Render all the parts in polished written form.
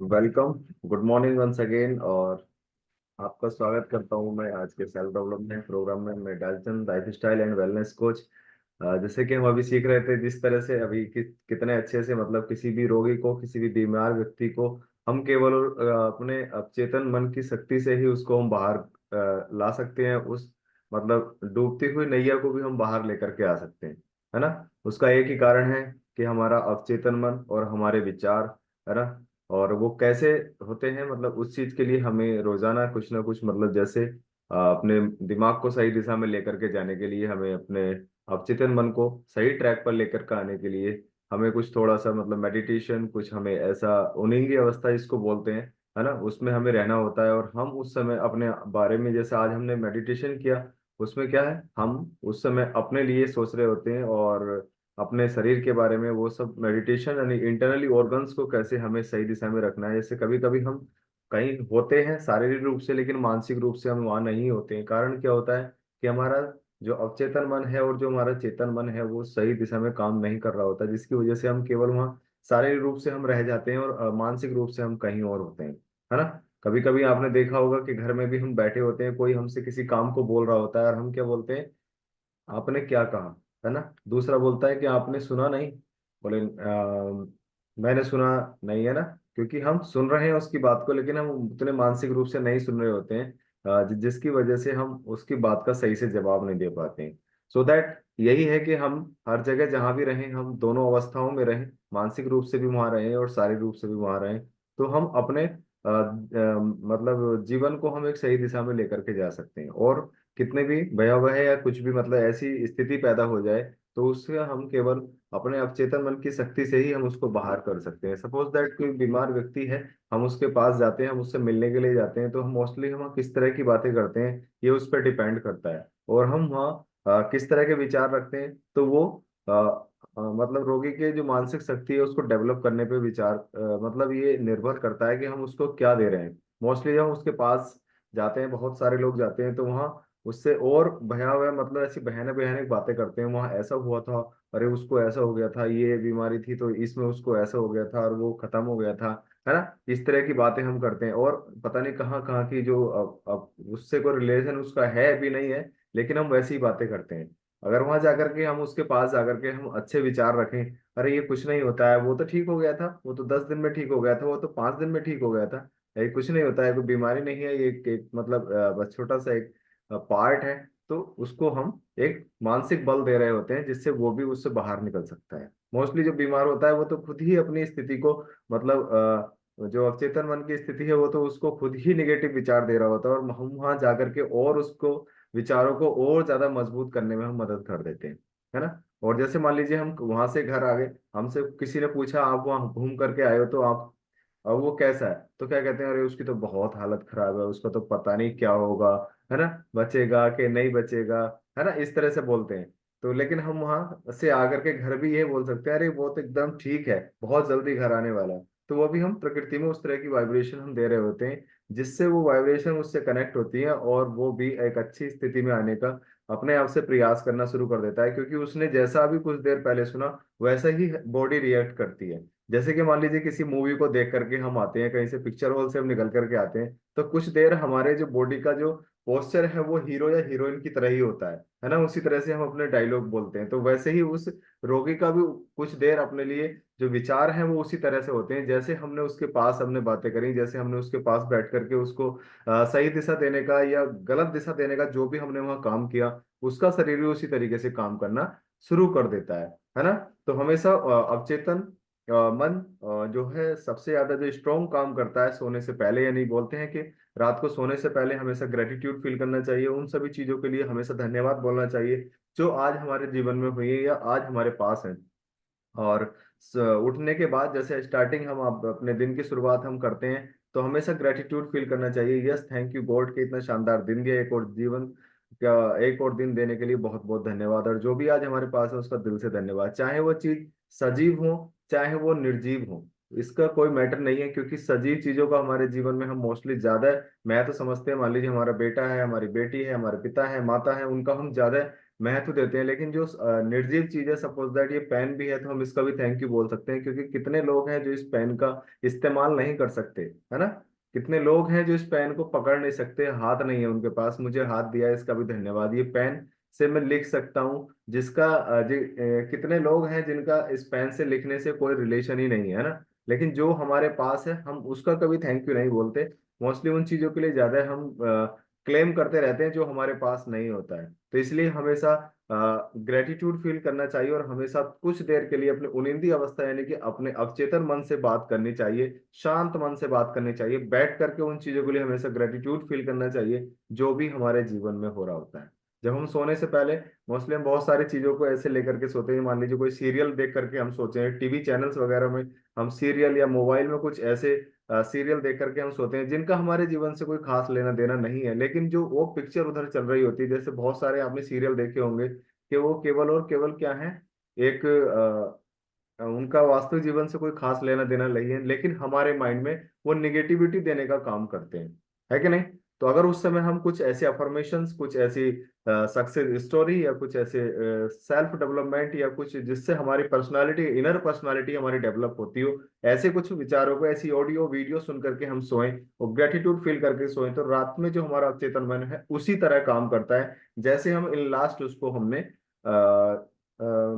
Welcome. Good morning once again. और आपका स्वागत करता हूं मैं आज के सेल्फ डेवलपमेंट प्रोग्राम में। मैं Dalton, life style and wellness coach. जैसे कि हम अभी सीख रहे थे, जिस तरह से अभी कितने अच्छे से मतलब किसी भी रोगी को, किसी भी बीमार व्यक्ति को हम केवल अपने अवचेतन मन की शक्ति से ही उसको हम बाहर ला सकते हैं। उस मतलब डूबती हुई नैया को भी हम बाहर लेकर के आ सकते हैं, है ना। उसका एक ही कारण है कि हमारा अवचेतन मन और हमारे विचार, है ना। और वो कैसे होते हैं, मतलब उस चीज के लिए हमें रोजाना कुछ ना कुछ, मतलब जैसे अपने दिमाग को सही दिशा में लेकर के जाने के लिए, हमें अपने अवचेतन मन को सही ट्रैक पर लेकर के आने के लिए हमें कुछ थोड़ा सा मतलब मेडिटेशन, कुछ हमें ऐसा उन्हीं अवस्था जिसको बोलते हैं, है ना, उसमें हमें रहना होता है। और हम उस समय अपने बारे में, जैसे आज हमने मेडिटेशन किया, उसमें क्या है, हम उस समय अपने लिए सोच रहे होते हैं और अपने शरीर के बारे में। वो सब मेडिटेशन यानी इंटरनली ऑर्गन्स को कैसे हमें सही दिशा में रखना है। जैसे कभी कभी हम कहीं होते हैं शारीरिक रूप से, लेकिन मानसिक रूप से हम वहां नहीं होते हैं। कारण क्या होता है कि हमारा जो अवचेतन मन है और जो हमारा चेतन मन है वो सही दिशा में काम नहीं कर रहा होता, जिसकी वजह से हम केवल वहाँ शारीरिक रूप से हम रह जाते हैं और मानसिक रूप से हम कहीं और होते हैं, है ना। कभी कभी आपने देखा होगा कि घर में भी हम बैठे होते हैं, कोई हमसे किसी काम को बोल रहा होता है और हम क्या बोलते हैं, आपने क्या कहा, है ना। दूसरा बोलता है कि आपने सुना नहीं। बोले मैंने सुना नहीं, है ना। क्योंकि हम सुन रहे हैं उसकी बात को, लेकिन हम उतने मानसिक रूप से नहीं सुन रहे होते हैं, जिसकी वजह से हम उसकी बात का सही से जवाब नहीं दे पाते हैं। सो दैट यही है कि हम हर जगह जहां भी रहें, हम दोनों अवस्थाओं में रहें, मानसिक रूप से भी वहां रहें और शारीरिक रूप से भी वहां रहें। तो हम अपने मतलब जीवन को हम एक सही दिशा में लेकर के जा सकते हैं। और कितने भी भयावह या कुछ भी मतलब ऐसी स्थिति पैदा हो जाए, तो उससे हम केवल अपने अवचेतन मन की शक्ति से ही हम उसको बाहर कर सकते हैं। सपोज दैट कोई बीमार व्यक्ति है, हम उसके पास जाते हैं, हम उससे मिलने के लिए जाते हैं, तो हम मोस्टली हम किस तरह की बातें करते हैं ये उस पर डिपेंड करता है। और हम वहाँ किस तरह के विचार रखते हैं, तो वो मतलब रोगी के जो मानसिक शक्ति है उसको डेवलप करने पे विचार मतलब ये निर्भर करता है कि हम उसको क्या दे रहे हैं। मोस्टली हम उसके पास जाते हैं, बहुत सारे लोग जाते हैं, तो वहाँ उससे और भयावह मतलब ऐसी भयानक भयानक बातें करते हैं। वहां ऐसा हुआ था, अरे उसको ऐसा हो गया था, ये बीमारी थी तो इसमें उसको ऐसा हो गया था और वो खत्म हो गया था, है ना। इस तरह की बातें हम करते हैं और पता नहीं कहाँ कहाँ की जो अब उससे कोई रिलेशन उसका है भी नहीं है, लेकिन हम वैसी ही बातें करते हैं। अगर वहां जाकर के हम उसके पास जाकर के हम अच्छे विचार रखें, अरे ये कुछ नहीं होता है, वो तो ठीक हो गया था, वो तो 10 दिन में ठीक हो गया था, वो तो 5 दिन में ठीक हो गया था, ये कुछ नहीं होता है, कोई बीमारी नहीं है, ये एक मतलब बस छोटा सा एक पार्ट है। तो उसको हम एक मानसिक बल दे रहे होते हैं, जिससे वो भी उससे बाहर निकल सकता है। मोस्टली जो बीमार होता है वो तो खुद ही अपनी स्थिति को मतलब जो अवचेतन मन की स्थिति है वो तो उसको खुद ही निगेटिव विचार दे रहा होता है, और हम वहां जाकर के और उसको विचारों को और ज्यादा मजबूत करने में हम मदद कर देते हैं, है ना। और जैसे मान लीजिए हम वहां से घर आ गए, हमसे किसी ने पूछा आप वहां घूम करके आए हो तो आप, अब वो कैसा है, तो क्या कहते हैं, अरे उसकी तो बहुत हालत खराब है, उसका तो पता नहीं क्या होगा, है ना, बचेगा कि नहीं बचेगा, है ना, इस तरह से बोलते हैं। तो लेकिन हम वहां से आकर के घर भी ये बोल सकते हैं, अरे वो तो एकदम ठीक है, बहुत जल्दी घर आने वाला है। तो वो भी हम प्रकृति में उस तरह की वाइब्रेशन हम दे रहे होते हैं, जिससे वो वाइब्रेशन उससे कनेक्ट होती है और वो भी एक अच्छी स्थिति में आने का अपने आप से प्रयास करना शुरू कर देता है, क्योंकि उसने जैसा अभी कुछ देर पहले सुना वैसा ही बॉडी रिएक्ट करती है। जैसे कि मान लीजिए किसी मूवी को देख करके हम आते हैं, कहीं से पिक्चर हॉल से हम निकल करके आते हैं, तो कुछ देर हमारे जो बॉडी का जो पोस्चर है वो हीरो या हीरोइन की तरह ही होता है ना। उसी तरह से हम अपने डायलॉग बोलते हैं, तो वैसे ही उस रोगी का भी कुछ देर अपने लिए जो विचार हैं वो उसी तरह से होते हैं, जैसे हमने उसके पास हमने बातें करी, जैसे हमने उसके पास बैठ करके उसको सही दिशा देने का या गलत दिशा देने का जो भी हमने वहाँ काम किया, उसका शरीर भी उसी तरीके से काम करना शुरू कर देता है ना। तो हमेशा अवचेतन मन जो है सबसे ज्यादा जो स्ट्रॉन्ग काम करता है सोने से पहले। यानी बोलते हैं कि रात को सोने से पहले हमेशा ग्रेटिट्यूड फील करना चाहिए, उन सभी चीजों के लिए हमेशा धन्यवाद बोलना चाहिए जो आज हमारे जीवन में हुई है या आज हमारे पास है। और उठने के बाद जैसे स्टार्टिंग हम अपने दिन की शुरुआत हम करते हैं, तो हमेशा ग्रेटिट्यूड फील करना चाहिए, यस थैंक यू गॉड के इतना शानदार दिन दिया, एक और जीवन का एक और दिन देने के लिए बहुत बहुत धन्यवाद। और जो भी आज हमारे पास है उसका दिल से धन्यवाद, चाहे वो चीज सजीव हो चाहे वो निर्जीव हो, इसका कोई मैटर नहीं है। क्योंकि सजीव चीजों का हमारे जीवन में हम मोस्टली ज्यादा, मैं तो समझते हैं, मान लीजिए हमारा बेटा है, हमारी बेटी है, हमारे पिता है, माता है, उनका हम ज्यादा महत्व देते हैं। लेकिन जो निर्जीव चीज है, सपोज दैट ये पेन भी है, तो हम इसका भी थैंक यू बोल सकते हैं, क्योंकि कितने लोग हैं जो इस पेन का इस्तेमाल नहीं कर सकते, है ना। कितने लोग हैं जो इस पेन को पकड़ नहीं सकते, हाथ नहीं है उनके पास, मुझे हाथ दिया है, इसका भी धन्यवाद। ये पेन से मैं लिख सकता हूँ, जिसका कितने लोग हैं जिनका इस पेन से लिखने से कोई रिलेशन ही नहीं है ना। लेकिन जो हमारे पास है, हम उसका कभी थैंक यू नहीं बोलते। मोस्टली उन चीजों के लिए ज्यादा हम क्लेम करते रहते हैं जो हमारे पास नहीं होता है। तो इसलिए हमेशा ग्रेटिट्यूड फील करना चाहिए, और हमेशा कुछ देर के लिए अपने उनिंदी अवस्था यानी कि अपने अवचेतन मन से बात करनी चाहिए, शांत मन से बात करनी चाहिए, बैठ करके उन चीजों के लिए हमेशा ग्रेटिट्यूड फील करना चाहिए जो भी हमारे जीवन में हो रहा होता है। जब हम सोने से पहले मोस्टली हम बहुत सारी चीजों को ऐसे लेकर के सोते हैं, मान लीजिए कोई सीरियल देख करके हम सोचे हैं, टीवी चैनल्स वगैरह में हम सीरियल, या मोबाइल में कुछ ऐसे सीरियल देख करके हम सोते हैं जिनका हमारे जीवन से कोई खास लेना देना नहीं है, लेकिन जो वो पिक्चर उधर चल रही होती है, जैसे बहुत सारे आपने सीरियल देखे होंगे कि वो केवल और केवल क्या है, एक उनका वास्तविक जीवन से कोई खास लेना देना नहीं है, लेकिन हमारे माइंड में वो निगेटिविटी देने का काम करते हैं, है कि नहीं। तो अगर उस समय हम कुछ ऐसे अफर्मेशंस, कुछ ऐसी सक्सेस स्टोरी, या कुछ ऐसे सेल्फ डेवलपमेंट, या कुछ जिससे हमारी पर्सनालिटी, इनर पर्सनालिटी हमारी डेवलप होती हो, ऐसे कुछ विचारों को, ऐसी ऑडियो वीडियो सुन करके हम सोएं और ग्रेटिट्यूड फील करके सोएं, तो रात में जो हमारा अवचेतन मन है उसी तरह काम करता है जैसे हम इन लास्ट उसको हमने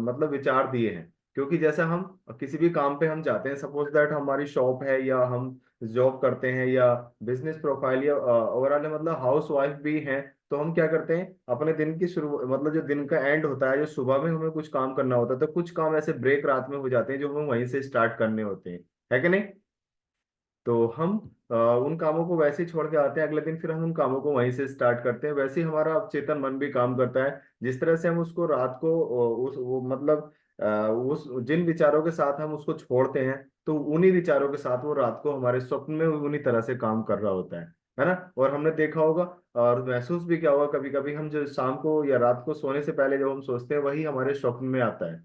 मतलब विचार दिए हैं। क्योंकि जैसा हम किसी भी काम पे हम जाते हैं, सपोज दैट हमारी शॉप है, या हम जॉब करते हैं, या बिजनेस प्रोफाइल, या ओवरऑल मतलब हाउस वाइफ भी हैं, तो हम क्या करते हैं, अपने दिन की शुरू, मतलब जो दिन का एंड होता है, जो सुबह में हमें कुछ काम करना होता है, तो कुछ काम ऐसे ब्रेक रात में हो जाते हैं जो हमें वहीं से स्टार्ट करने होते हैं, है कि नहीं। तो हम उन कामों को वैसे ही छोड़ के आते हैं, अगले दिन फिर हम उन कामों को वहीं से स्टार्ट करते हैं। वैसे ही हमारा अवचेतन मन भी काम करता है, जिस तरह से हम उसको रात को उस वो मतलब उस जिन विचारों के साथ हम उसको छोड़ते हैं, तो उन्हीं विचारों के साथ वो रात को हमारे स्वप्न में उन्हीं तरह से काम कर रहा होता है ना। और हमने देखा होगा और महसूस भी किया होगा, कभी कभी हम जो शाम को या रात को सोने से पहले जो हम सोचते हैं, वही हमारे स्वप्न में आता है,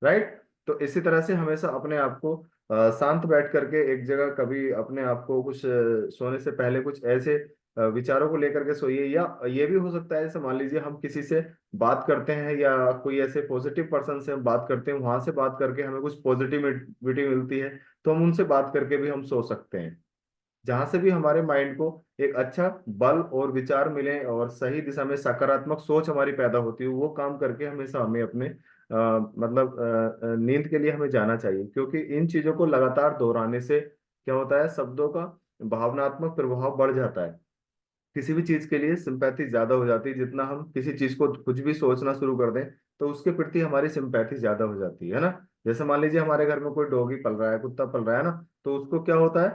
राइट। तो इसी तरह से हमेशा अपने आप को शांत बैठ करके एक जगह, कभी अपने आप को कुछ सोने से पहले कुछ ऐसे विचारों को लेकर के सोइए। या ये भी हो सकता है, जैसे मान लीजिए हम किसी से बात करते हैं, या कोई ऐसे पॉजिटिव पर्सन से हम बात करते हैं, वहां से बात करके हमें कुछ पॉजिटिविटी मिलती है, तो हम उनसे बात करके भी हम सो सकते हैं। जहां से भी हमारे माइंड को एक अच्छा बल और विचार मिले, और सही दिशा में सकारात्मक सोच हमारी पैदा होती है, वो काम करके हमेशा हमें अपने मतलब नींद के लिए हमें जाना चाहिए। क्योंकि इन चीजों को लगातार दोहराने से क्या होता है, शब्दों का भावनात्मक प्रभाव बढ़ जाता है। किसी भी चीज के लिए सिंपैथी ज्यादा हो जाती है, जितना हम किसी चीज को कुछ भी सोचना शुरू कर दें, तो उसके प्रति हमारी सिंपैथी ज्यादा हो जाती है ना। जैसे मान लीजिए हमारे घर में कोई डॉगी पल रहा है, कुत्ता पल रहा है ना, तो उसको क्या होता है,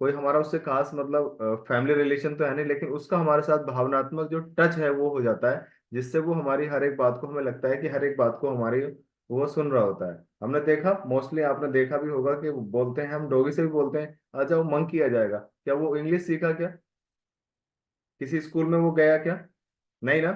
कोई हमारा उससे खास मतलब फैमिली रिलेशन तो है नहीं, लेकिन उसका हमारे साथ भावनात्मक जो टच है वो हो जाता है, जिससे वो हमारी हर एक बात को, हमें लगता है कि हर एक बात को हमारी वो सुन रहा होता है। हमने देखा, मोस्टली आपने देखा भी होगा कि वो बोलते हैं, हम डॉगी से भी बोलते हैं, अच्छा वो मंकी आ जाएगा, क्या वो इंग्लिश सीखा क्या, किसी स्कूल में वो गया क्या, नहीं ना।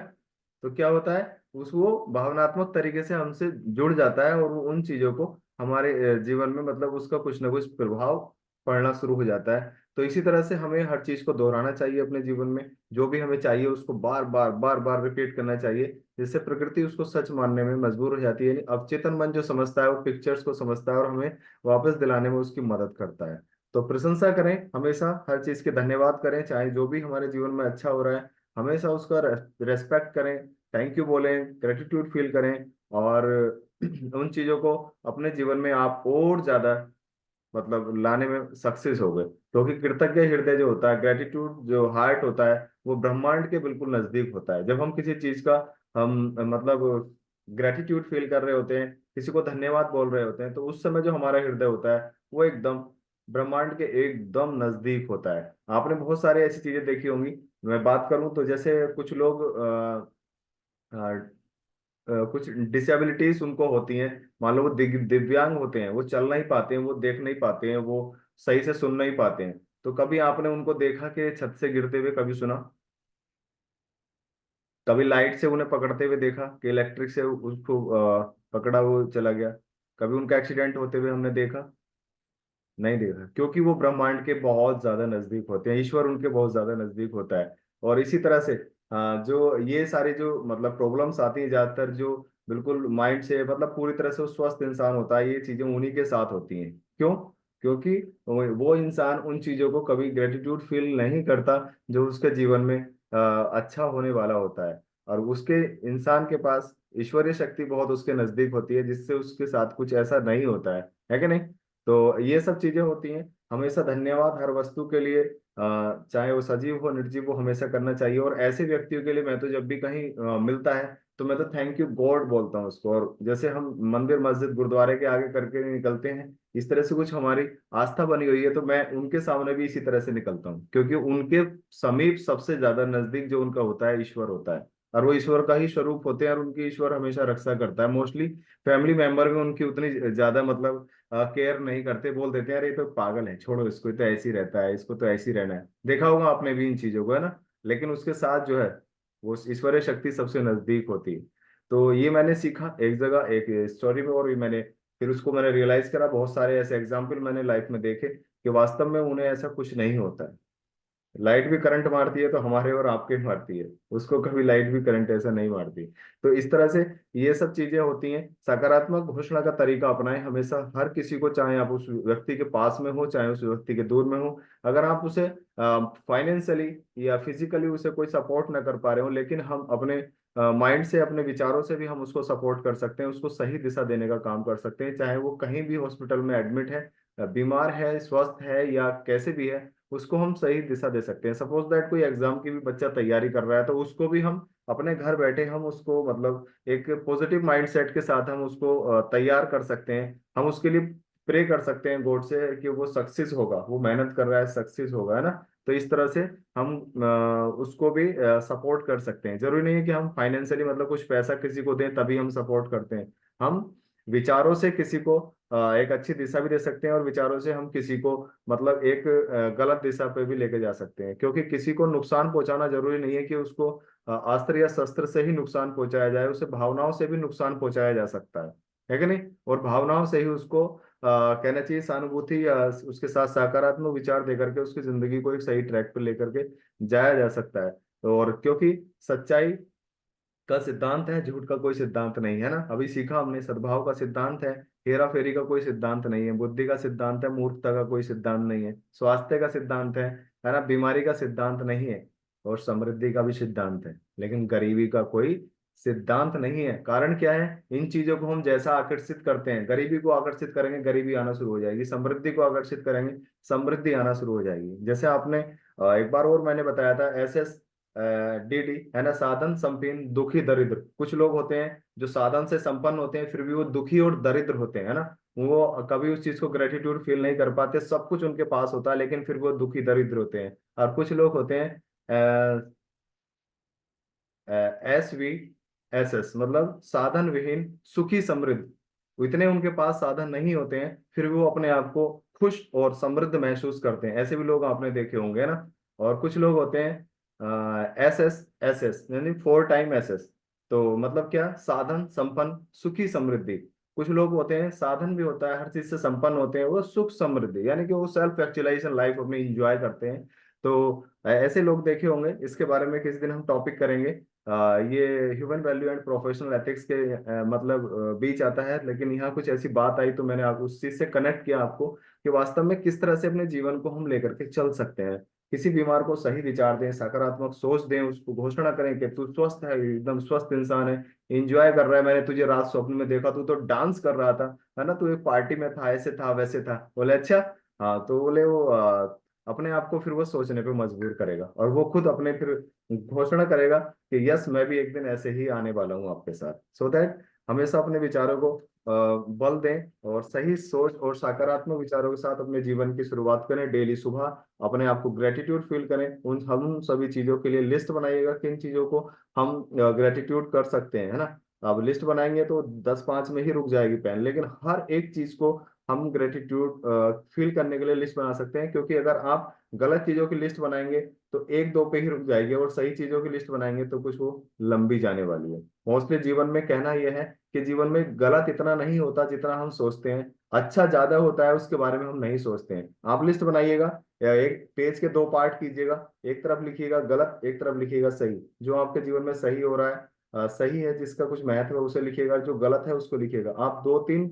तो क्या होता है, उस वो भावनात्मक तरीके से हमसे जुड़ जाता है, और वो उन चीजों को हमारे जीवन में मतलब उसका कुछ ना कुछ प्रभाव पड़ना शुरू हो जाता है। तो इसी तरह से हमें हर चीज को दोहराना चाहिए अपने जीवन में, जो भी हमें चाहिए उसको बार बार बार बार रिपीट करना चाहिए, जिससे प्रकृति उसको सच मानने में मजबूर हो जाती है। यानी अवचेतन मन जो समझता है वो पिक्चर्स को समझता है, और हमें वापस दिलाने में उसकी मदद करता है। तो प्रशंसा करें, हमेशा हर चीज के धन्यवाद करें, चाहे जो भी हमारे जीवन में अच्छा हो रहा है, हमेशा उसका रेस्पेक्ट करें, थैंक यू बोलें, ग्रेटिट्यूड फील करें। और उन चीजों को अपने जीवन में आप और ज्यादा मतलब लाने में सक्सेस हो गए, क्योंकि कृतज्ञ हृदय जो होता है, ग्रेटिट्यूड जो हार्ट होता है, वो ब्रह्मांड के बिल्कुल नजदीक होता है। जब हम किसी चीज का हम मतलब ग्रेटिट्यूड फील कर रहे होते हैं, किसी को धन्यवाद बोल रहे होते हैं, तो उस समय जो हमारा हृदय होता है वो एकदम ब्रह्मांड के एकदम नजदीक होता है। आपने बहुत सारी ऐसी चीजें देखी होंगी। मैं बात करूं तो जैसे कुछ लोग कुछ डिसेबिलिटीज उनको होती हैं, मान लो वो दिव्यांग होते हैं, वो चल नहीं पाते हैं, वो देख नहीं पाते हैं, वो सही से सुन नहीं पाते हैं, तो कभी आपने उनको देखा कि छत से गिरते हुए, कभी सुना, कभी लाइट से उन्हें पकड़ते हुए देखा कि इलेक्ट्रिक से उसको पकड़ा वो चला गया, कभी उनका एक्सीडेंट होते हुए हमने देखा, नहीं देखा। क्योंकि वो ब्रह्मांड के बहुत ज्यादा नजदीक होते हैं, ईश्वर उनके बहुत ज्यादा नजदीक होता है। और इसी तरह से जो ये सारी जो मतलब प्रॉब्लम्स आती है ज्यादातर, जो बिल्कुल माइंड से मतलब पूरी तरह से वो स्वस्थ इंसान होता है, ये चीजें उन्हीं के साथ होती हैं। क्यों? क्योंकि वो इंसान उन चीजों को कभी ग्रेटिट्यूड फील नहीं करता जो उसके जीवन में अच्छा होने वाला होता है। और उसके इंसान के पास ईश्वरीय शक्ति बहुत उसके नजदीक होती है, जिससे उसके साथ कुछ ऐसा नहीं होता है कि नहीं? तो ये सब चीजें होती हैं। हमेशा धन्यवाद हर वस्तु के लिए, चाहे वो सजीव हो निर्जीव हो, हमेशा करना चाहिए। और ऐसे व्यक्तियों के लिए मैं तो जब भी कहीं मिलता है तो मैं तो थैंक यू गॉड बोलता हूँ उसको। और जैसे हम मंदिर मस्जिद गुरुद्वारे के आगे करके निकलते हैं, इस तरह से कुछ हमारी आस्था बनी हुई है, तो मैं उनके सामने भी इसी तरह से निकलता हूँ, क्योंकि उनके समीप सबसे ज्यादा नजदीक जो उनका होता है ईश्वर होता है। और वो ईश्वर का ही स्वरूप होते हैं, और उनकी ईश्वर हमेशा रक्षा करता है। मोस्टली फैमिली मेंबर में उनकी उतनी ज्यादा मतलब केयर नहीं करते, बोल देते हैं अरे ये तो पागल है, छोड़ो इसको, ये तो ऐसे ही रहता है, इसको तो ऐसे ही रहना है। देखा होगा आपने भी इन चीजों को, है ना? लेकिन उसके साथ जो है वो ईश्वरीय शक्ति सबसे नजदीक होती है। तो ये मैंने सीखा एक जगह एक स्टोरी में, और ये मैंने फिर उसको मैंने रियलाइज करा, बहुत सारे ऐसे एग्जाम्पल मैंने लाइफ में देखे कि वास्तव में उन्हें ऐसा कुछ नहीं होता है। लाइट भी करंट मारती है तो हमारे और आपके मारती है, उसको कभी लाइट भी करंट ऐसा नहीं मारती। तो इस तरह से ये सब चीजें होती हैं। सकारात्मक घोषणा का तरीका अपनाएं हमेशा, हर किसी को, चाहे आप उस व्यक्ति के पास में हो चाहे उस व्यक्ति के दूर में हो। अगर आप उसे फाइनेंशियली या फिजिकली उसे कोई सपोर्ट ना कर पा रहे हो, लेकिन हम अपने माइंड से अपने विचारों से भी हम उसको सपोर्ट कर सकते हैं, उसको सही दिशा देने का काम कर सकते हैं। चाहे वो कहीं भी हॉस्पिटल में एडमिट है, बीमार है, स्वस्थ है, या कैसे भी है, उसको हम सही दिशा दे सकते हैं। सपोज दैट कोई एग्जाम की भी बच्चा तैयारी कर रहा है, तो उसको भी हम अपने घर बैठे हम उसको मतलब एक पॉजिटिव माइंडसेट के साथ हम उसको तैयार कर सकते हैं। हम उसके लिए प्रे कर सकते हैं गॉड से कि वो सक्सेस होगा, वो मेहनत कर रहा है, सक्सेस होगा, है ना? तो इस तरह से हम उसको भी सपोर्ट कर सकते हैं। जरूरी नहीं है कि हम फाइनेंशियली मतलब कुछ पैसा किसी को दें तभी हम सपोर्ट करते हैं। हम विचारों से किसी को एक अच्छी दिशा भी दे सकते हैं, और विचारों से हम किसी को मतलब एक गलत दिशा पे भी लेके जा सकते हैं। क्योंकि किसी को नुकसान पहुंचाना जरूरी नहीं है कि उसको अस्त्र या शस्त्र से ही नुकसान पहुंचाया जाए, उसे भावनाओं से भी नुकसान पहुंचाया जा सकता है कि नहीं? और भावनाओं से ही उसको कहना चाहिए सहानुभूति, या उसके साथ सकारात्मक विचार देकर के उसकी जिंदगी को एक सही ट्रैक पर लेकर के जाया जा सकता है। और क्योंकि सच्चाई का सिद्धांत है, झूठ का कोई सिद्धांत नहीं, है ना? अभी सीखा हमने, सद्भाव का सिद्धांत है, हेरा फेरी का कोई सिद्धांत नहीं है, बुद्धि का सिद्धांत है, मूर्खता का कोई सिद्धांत नहीं है, स्वास्थ्य का सिद्धांत है ना? बीमारी का सिद्धांत नहीं है, और समृद्धि का भी सिद्धांत है, लेकिन गरीबी का कोई सिद्धांत नहीं है। कारण क्या है? इन चीजों को हम जैसा आकर्षित करते हैं, गरीबी को आकर्षित करेंगे गरीबी आना शुरू हो जाएगी, समृद्धि को आकर्षित करेंगे समृद्धि आना शुरू हो जाएगी। जैसे आपने एक बार और मैंने बताया था, एस डीडी, है ना? साधन संपन्न दुखी दरिद्र। कुछ लोग होते हैं जो साधन से संपन्न होते हैं फिर भी वो दुखी और दरिद्र होते हैं, है ना? वो कभी उस चीज को ग्रेटिट्यूड फील नहीं कर पाते, सब कुछ उनके पास होता है लेकिन फिर वो दुखी दरिद्र होते हैं। और कुछ लोग होते हैं SVSS, मतलब साधन विहीन सुखी समृद्ध। इतने उनके पास साधन नहीं होते हैं फिर भी वो अपने आप को खुश और समृद्ध महसूस करते हैं। ऐसे भी लोग आपने देखे होंगे ना? और कुछ लोग होते हैं SS यानी 4 टाइम SS। तो मतलब क्या? साधन संपन्न सुखी समृद्धि। कुछ लोग होते हैं साधन भी होता है, हर चीज से संपन्न होते हैं, वो सुख समृद्धि, यानी कि वो सेल्फ एक्चुअलाइजेशन लाइफ अपनी इंजॉय करते हैं। तो ऐसे लोग देखे होंगे, इसके बारे में किसी दिन हम टॉपिक करेंगे। ये human value and professional ethics के मतलब बीच आता है, लेकिन यहाँ कुछ ऐसी बात आई तो मैंने आप उस चीज से कनेक्ट किया आपको कि वास्तव में किस तरह से अपने जीवन को हम लेकर के चल सकते हैं। किसी बीमार को सही विचार दें, सकारात्मक सोच दें, उसको घोषणा करें कि तू स्वस्थ है, एकदम स्वस्थ इंसान है, एंजॉय कर रहा है, मैंने तुझे रात स्वप्न में देखा, तू तो डांस कर रहा था, है ना? तू एक पार्टी में था, ऐसे था वैसे था। बोले अच्छा। हाँ, तो बोले वो अपने आप को फिर वो सोचने पे मजबूर करेगा, और वो खुद अपने फिर घोषणा करेगा कि यस मैं भी एक दिन ऐसे ही आने वाला हूँ आपके साथ। सो दैट हमेशा अपने विचारों को बल दें, और सही सोच और सकारात्मक विचारों के साथ अपने जीवन की शुरुआत करें। डेली सुबह अपने आप को ग्रेटिट्यूड फील करें, उन हम सभी चीजों के लिए लिस्ट बनाइएगा किन चीजों को हम ग्रेटिट्यूड कर सकते हैं, है ना? अब लिस्ट बनाएंगे तो 10 5 में ही रुक जाएगी पेन, लेकिन हर एक चीज को हम ग्रेटिट्यूड फील करने के लिए लिस्ट बना सकते हैं। क्योंकि अगर आप गलत चीजों की लिस्ट बनाएंगे तो 1 2 पे ही रुक जाएगी, और सही चीजों की लिस्ट बनाएंगे तो कुछ वो लंबी जाने वाली है। मोस्टली जीवन में कहना यह है कि जीवन में गलत इतना नहीं होता जितना हम सोचते हैं, अच्छा ज्यादा होता है, उसके बारे में हम नहीं सोचते हैं। आप लिस्ट बनाइएगा, या एक पेज के दो पार्ट कीजिएगा, एक तरफ लिखिएगा गलत, एक तरफ लिखिएगा सही। जो आपके जीवन में सही हो रहा है, सही है, जिसका कुछ महत्व है उसे लिखिएगा, जो गलत है उसको लिखिएगा। आप दो तीन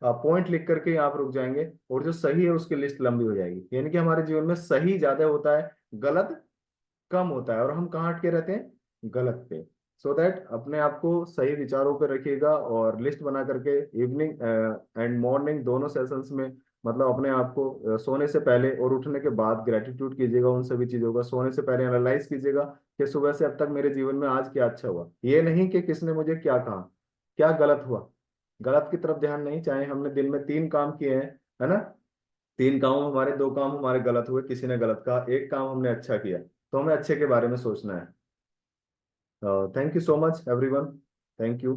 पॉइंट लिख करके आप रुक जाएंगे, और जो सही है उसकी लिस्ट लंबी हो जाएगी। यानी कि हमारे जीवन में सही ज्यादा होता है, गलत कम होता है, और हम कहाँ अटके रहते हैं, गलत पे। सो दैट अपने आप को सही विचारों पे रखिएगा, और लिस्ट बना करके इवनिंग एंड मॉर्निंग दोनों सेशंस में, मतलब अपने आप को सोने से पहले और उठने के बाद ग्रेटिट्यूड कीजिएगा उन सभी चीजों का। सोने से पहले एनालाइज कीजिएगा कि सुबह से अब तक मेरे जीवन में आज क्या अच्छा हुआ, ये नहीं कि किसने मुझे क्या कहा, क्या गलत हुआ। गलत की तरफ ध्यान नहीं, चाहे हमने दिन में 3 काम किए हैं, है ना, 3 काम हमारे, 2 काम हमारे गलत हुए, किसी ने गलत कहा, एक काम हमने अच्छा किया, तो हमें अच्छे के बारे में सोचना है। Thank you so much everyone. Thank you.